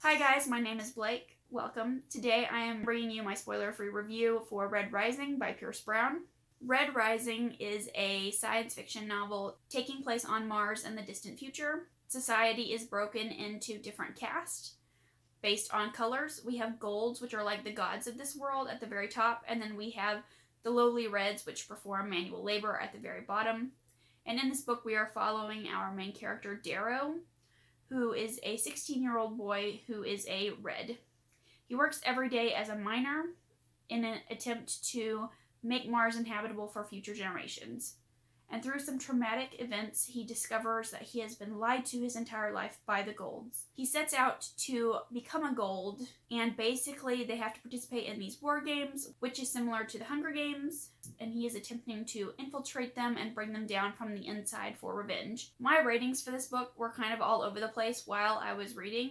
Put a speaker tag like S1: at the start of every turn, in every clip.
S1: Hi guys, my name is Blake. Welcome. Today I am bringing you my spoiler-free review for Red Rising by Pierce Brown. Red Rising is a science fiction novel taking place on Mars in the distant future. Society is broken into different castes based on colors. We have golds, which are like the gods of this world, at the very top, and then we have the lowly reds, which perform manual labor, at the very bottom. And in this book we are following our main character, Darrow, who is a 16-year-old boy who is a red. He works every day as a miner in an attempt to make Mars inhabitable for future generations. And through some traumatic events, he discovers that he has been lied to his entire life by the Golds. He sets out to become a Gold, and basically they have to participate in these war games, which is similar to the Hunger Games, and he is attempting to infiltrate them and bring them down from the inside for revenge. My ratings for this book were kind of all over the place while I was reading,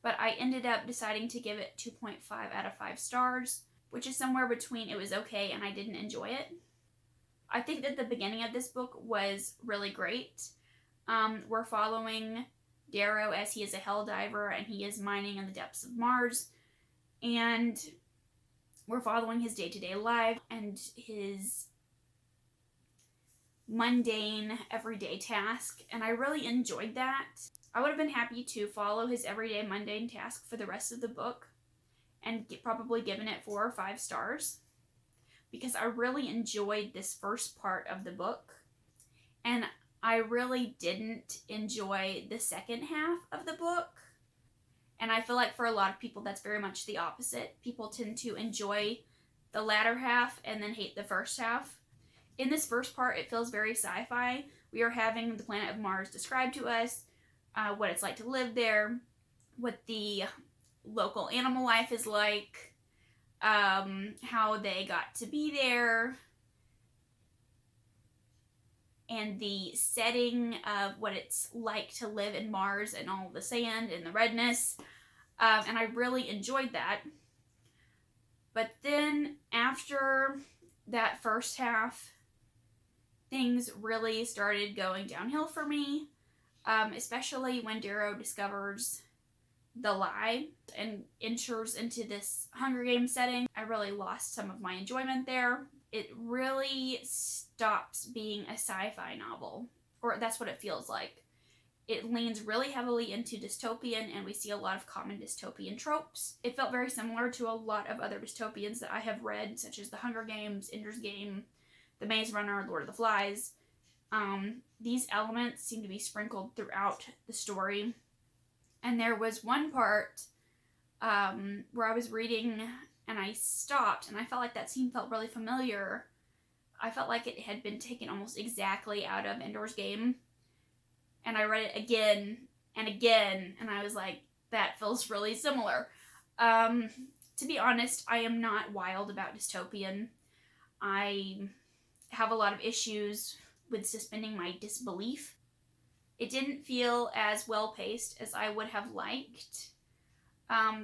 S1: but I ended up deciding to give it 2.5 out of 5 stars, which is somewhere between it was okay and I didn't enjoy it. I think that the beginning of this book was really great. We're following Darrow as he is a hell diver and he is mining in the depths of Mars. And we're following his day-to-day life and his mundane, everyday task. And I really enjoyed that. I would have been happy to follow his everyday, mundane task for the rest of the book and probably given it 4 or 5 stars, because I really enjoyed this first part of the book, and I really didn't enjoy the second half of the book. And I feel like for a lot of people that's very much the opposite. People tend to enjoy the latter half and then hate the first half. In this first part, it feels very sci-fi. We are having the planet of Mars described to us, what it's like to live there, what the local animal life is like, how they got to be there, and the setting of what it's like to live in Mars and all the sand and the redness, and I really enjoyed that. But then after that first half, things really started going downhill for me, especially when Darrow discovers the lie and enters into this Hunger Games setting. I really lost some of my enjoyment there. It really stops being a sci-fi novel, or that's what it feels like. It leans really heavily into dystopian, and we see a lot of common dystopian tropes. It felt very similar to a lot of other dystopians that I have read, such as The Hunger Games, Ender's Game, The Maze Runner, Lord of the Flies. These elements seem to be sprinkled throughout the story. And there was one part where I was reading and I stopped and I felt like that scene felt really familiar. I felt like it had been taken almost exactly out of Ender's Game. And I read it again and again and I was like, that feels really similar. To be honest, I am not wild about dystopian. I have a lot of issues with suspending my disbelief. It didn't feel as well-paced as I would have liked.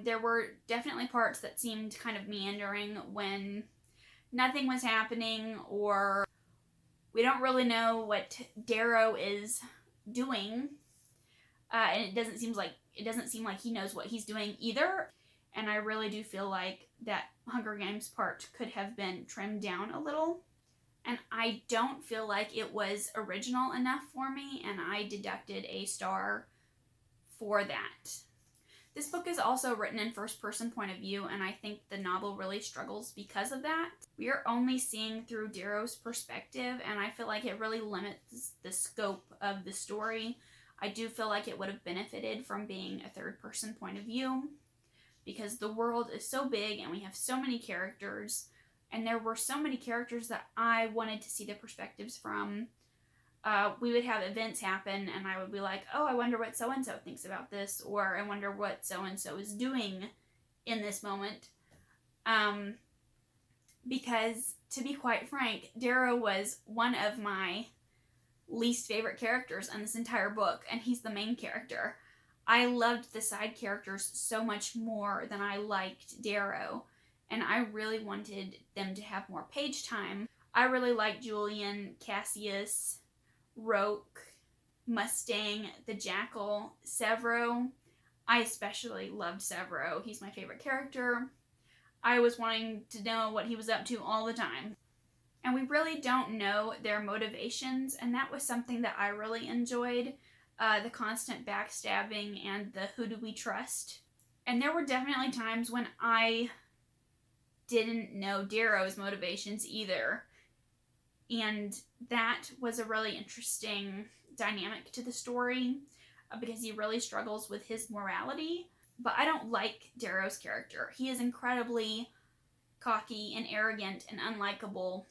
S1: There were definitely parts that seemed kind of meandering when nothing was happening, or we don't really know what Darrow is doing, and it doesn't seem like he knows what he's doing either. And I really do feel like that Hunger Games part could have been trimmed down a little. And I don't feel like it was original enough for me, and I deducted a star for that. This book is also written in first-person point of view, and I think the novel really struggles because of that. We are only seeing through Darrow's perspective, and I feel like it really limits the scope of the story. I do feel like it would have benefited from being a third-person point of view, because the world is so big and we have so many characters. And there were so many characters that I wanted to see the perspectives from. We would have events happen and I would be like, oh, I wonder what so-and-so thinks about this, or I wonder what so-and-so is doing in this moment. Because, to be quite frank, Darrow was one of my least favorite characters in this entire book, and he's the main character. I loved the side characters so much more than I liked Darrow. And I really wanted them to have more page time. I really liked Julian, Cassius, Roke, Mustang, the Jackal, Severo. I especially loved Severo. He's my favorite character. I was wanting to know what he was up to all the time. And we really don't know their motivations, and that was something that I really enjoyed. The constant backstabbing and the who do we trust. And there were definitely times when I didn't know Darrow's motivations either. And that was a really interesting dynamic to the story because he really struggles with his morality. But I don't like Darrow's character. He is incredibly cocky and arrogant and unlikable.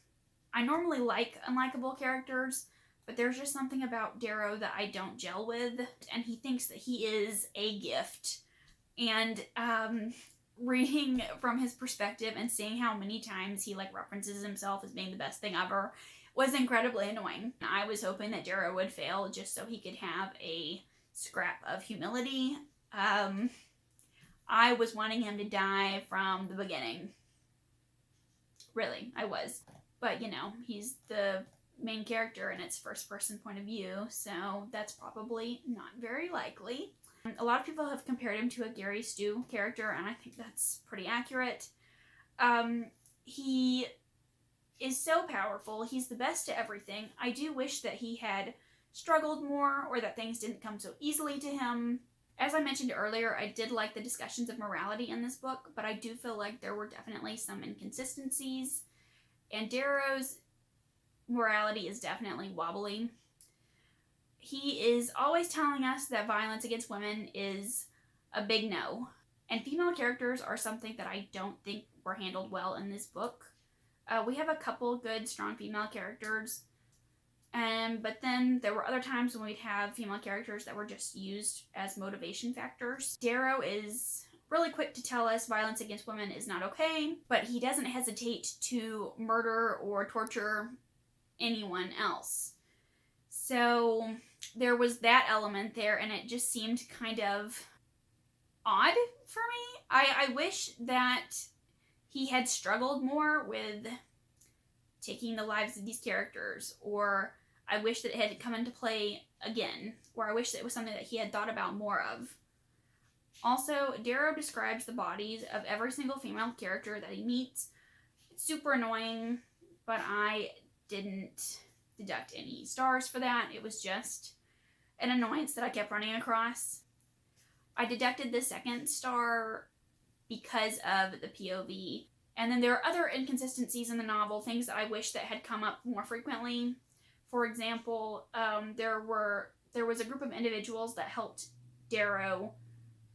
S1: I normally like unlikable characters, but there's just something about Darrow that I don't gel with, and he thinks that he is a gift. And reading from his perspective and seeing how many times he references himself as being the best thing ever was incredibly annoying. I was hoping that Darrow would fail just so he could have a scrap of humility. I was wanting him to die from the beginning. Really, I was. But, he's the main character and it's first person point of view, so that's probably not very likely. A lot of people have compared him to a Gary Stu character, and I think that's pretty accurate. He is so powerful. He's the best at everything. I do wish that he had struggled more or that things didn't come so easily to him. As I mentioned earlier, I did like the discussions of morality in this book, but I do feel like there were definitely some inconsistencies. And Darrow's morality is definitely wobbly. He is always telling us that violence against women is a big no. And female characters are something that I don't think were handled well in this book. We have a couple good, strong female characters. But then there were other times when we'd have female characters that were just used as motivation factors. Darrow is really quick to tell us violence against women is not okay, but he doesn't hesitate to murder or torture anyone else. So there was that element there, and it just seemed kind of odd for me. I wish that he had struggled more with taking the lives of these characters, or I wish that it had come into play again, or I wish that it was something that he had thought about more of. Also, Darrow describes the bodies of every single female character that he meets. It's super annoying, but I didn't deduct any stars for that. It was just an annoyance that I kept running across. I deducted the second star because of the POV. And then there are other inconsistencies in the novel, things that I wish that had come up more frequently. For example, there was a group of individuals that helped Darrow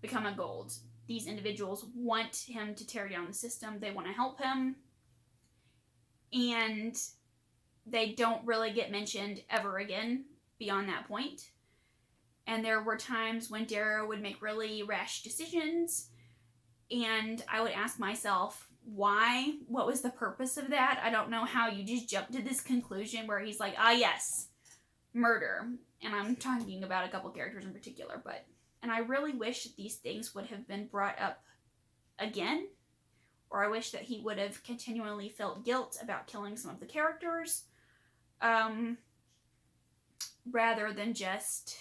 S1: become a gold. These individuals want him to tear down the system. They want to help him. And they don't really get mentioned ever again beyond that point. And there were times when Darrow would make really rash decisions, and I would ask myself, why? What was the purpose of that? I don't know how you just jumped to this conclusion where he's like, yes, murder. And I'm talking about a couple characters in particular, and I really wish that these things would have been brought up again, or I wish that he would have continually felt guilt about killing some of the characters, rather than just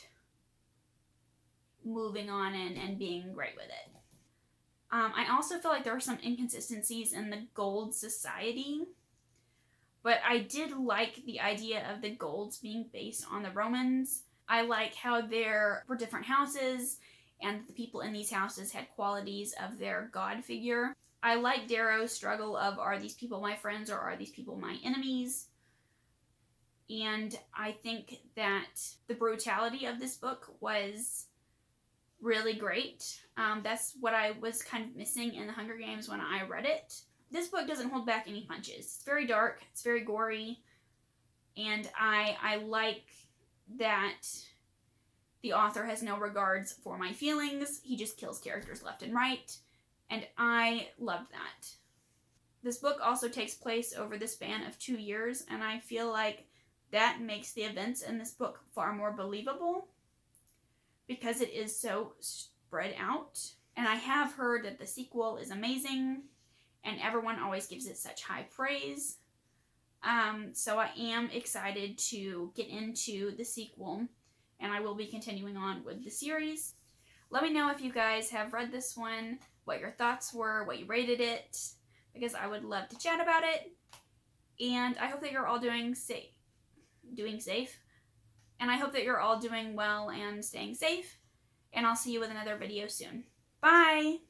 S1: moving on and being great with it. I also feel like there were some inconsistencies in the Gold Society, but I did like the idea of the Golds being based on the Romans. I like how there were different houses, and the people in these houses had qualities of their god figure. I like Darrow's struggle of, are these people my friends or are these people my enemies? And I think that the brutality of this book was really great. That's what I was kind of missing in the Hunger Games when I read it. This book doesn't hold back any punches. It's very dark, it's very gory, and I like that the author has no regards for my feelings. He just kills characters left and right, and I loved that. This book also takes place over the span of 2 years, and I feel like that makes the events in this book far more believable because it is so spread out. And I have heard that the sequel is amazing, and everyone always gives it such high praise. So I am excited to get into the sequel, and I will be continuing on with the series. Let me know if you guys have read this one, what your thoughts were, what you rated it, because I would love to chat about it. And I hope that you're all doing safe. And I hope that you're all doing well and staying safe. And I'll see you with another video soon. Bye!